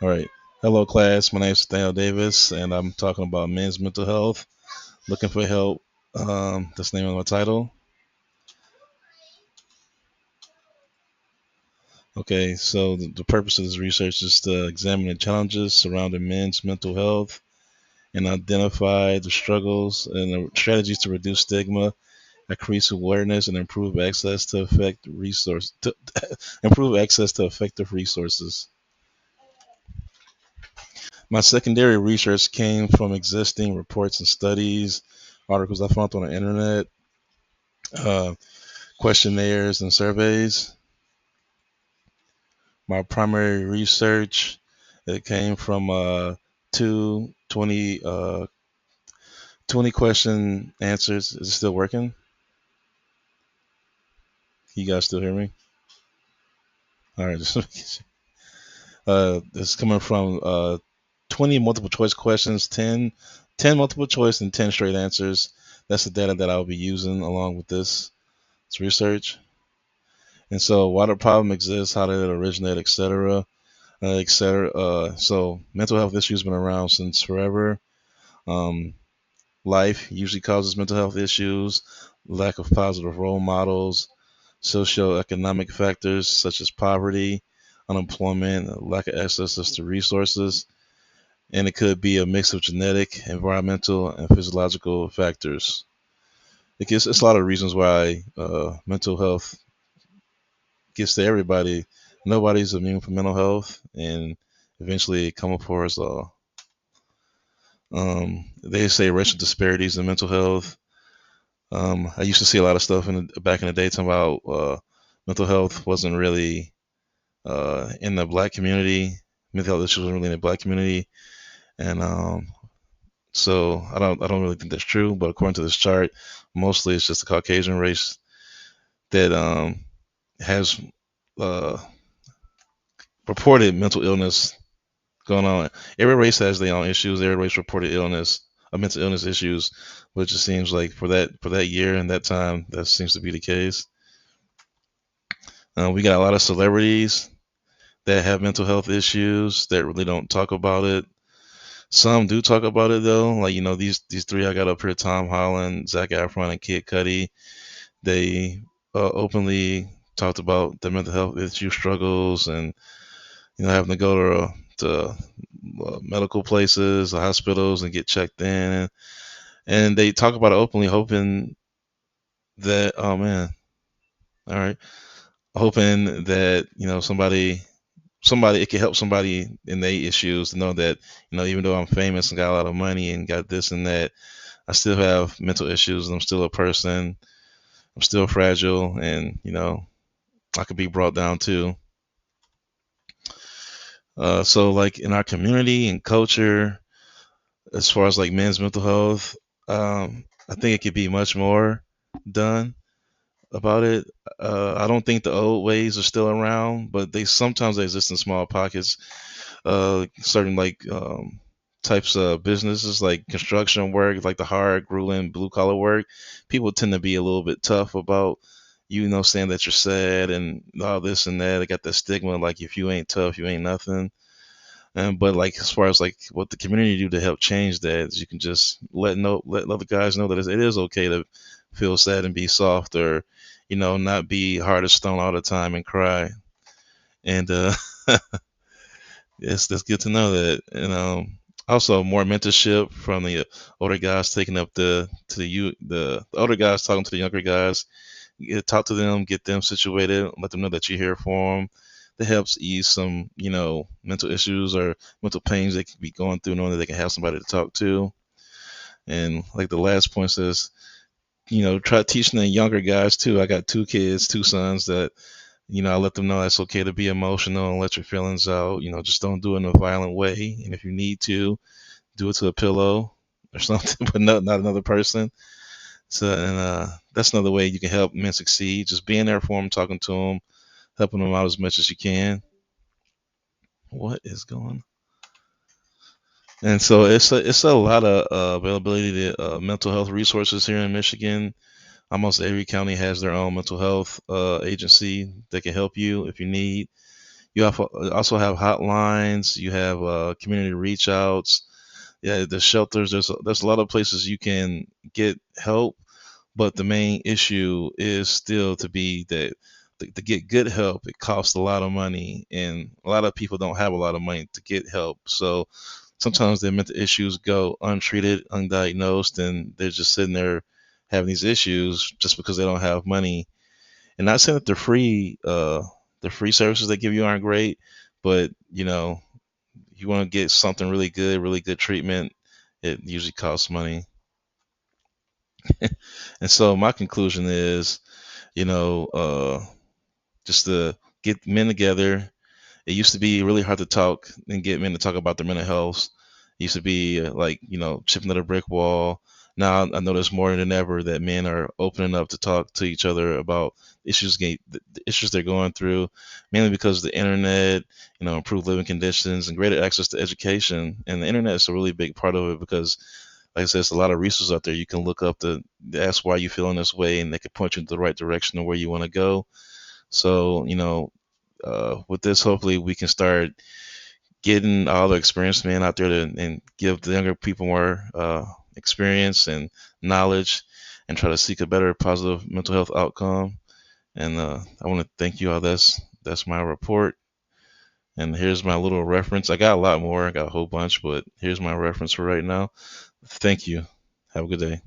All right. Hello, class. My name is Daniel Davis, and I'm talking about men's mental health. Looking for help. That's the name of my title. Okay, so the purpose of this research is to examine the challenges surrounding men's mental health and identify the struggles and the strategies to reduce stigma, increase awareness, and improve access to effective resources. My secondary research came from existing reports and studies, articles I found on the internet, uh, questionnaires and surveys. My primary research it came from two 20 question answers. Is it still working? You guys still hear me? All right, it's coming from 20 multiple choice questions, 10 multiple choice, and 10 straight answers. That's the data that I'll be using along with this research. And so, why the problem exists, how did it originate, etc., etc. So, mental health issues been around since forever. Um, Life usually causes mental health issues, lack of positive role models, socioeconomic factors such as poverty, unemployment, lack of access to resources, and it could be a mix of genetic, environmental, and physiological factors. It's a lot of reasons why mental health gets to everybody. Nobody's immune from mental health, and eventually it come up for us all. They say racial disparities in mental health. I used to see a lot of stuff back in the day talking about mental health wasn't really in the black community. Mental health issues wasn't really in the black community, and so I don't really think that's true. But according to this chart, mostly it's just the Caucasian race that has uh, reported mental illness going on. Every race has their own issues. Every race reported mental illness issues, which it seems like for that year and that time, that seems to be the case. We got a lot of celebrities that have mental health issues that really don't talk about it. Some do talk about it though, like these three I got up here: Tom Holland, Zac Efron, and Kid Cudi. They openly talked about their mental health issue struggles and having to go to medical places, hospitals, and get checked in. And they talk about it openly, hoping that oh man, all right, hoping that somebody it can help somebody in their issues to know that even though I'm famous and got a lot of money and got this and that, I still have mental issues and I'm still a person. I'm still fragile, and I could be brought down too. So like in our community and culture, as far as like men's mental health, I think it could be much more done about it. I don't think the old ways are still around, but they exist in small pockets. Certain like types of businesses like construction work, like the hard, grueling, blue collar work, people tend to be a little bit tough about saying that you're sad and all this and that. They got that stigma like if you ain't tough, you ain't nothing. And but like as far as like what the community do to help change that is you can just let other guys know that it is okay to feel sad and be soft, or not be hard as stone all the time and cry. And yes, that's good to know that. And also more mentorship from the older guys taking up the older guys talking to the younger guys. Talk to them, get them situated, let them know that you're here for them. That helps ease some mental issues or mental pains they could be going through, knowing that they can have somebody to talk to. And like the last point says, try teaching the younger guys too. I got two kids, two sons that I let them know that's okay to be emotional and let your feelings out. Just don't do it in a violent way. And if you need to, do it to a pillow or something, but not another person. So, and that's another way you can help men succeed. Just being there for them, talking to them, helping them out as much as you can. What is going? And so it's a lot of availability to mental health resources here in Michigan. Almost every county has their own mental health agency that can help you if you need. also have hotlines. You have community reach outs. Yeah, the shelters. There's a lot of places you can get help, but the main issue is still to be that to get good help, it costs a lot of money, and a lot of people don't have a lot of money to get help. So sometimes their mental issues go untreated, undiagnosed, and they're just sitting there having these issues just because they don't have money. And not saying that the free services they give you aren't great, but you want to get something really good treatment, it usually costs money. And so my conclusion is, you know, just to get men together. It used to be really hard to talk and get men to talk about their mental health. It used to be like, chipping at a brick wall. Now I notice more than ever that men are opening up to talk to each other about the issues they're going through, mainly because of the internet, improved living conditions and greater access to education. And the internet is a really big part of it because, like I said, there's a lot of resources out there. You can look up to ask why you feeling this way, and they can point you in the right direction of where you want to go. So, with this, hopefully, we can start getting all the experienced men out there and give the younger people more experience and knowledge, and try to seek a better positive mental health outcome. And I want to thank you all. That's my report. And here's my little reference. I got a lot more. I got a whole bunch, but here's my reference for right now. Thank you. Have a good day.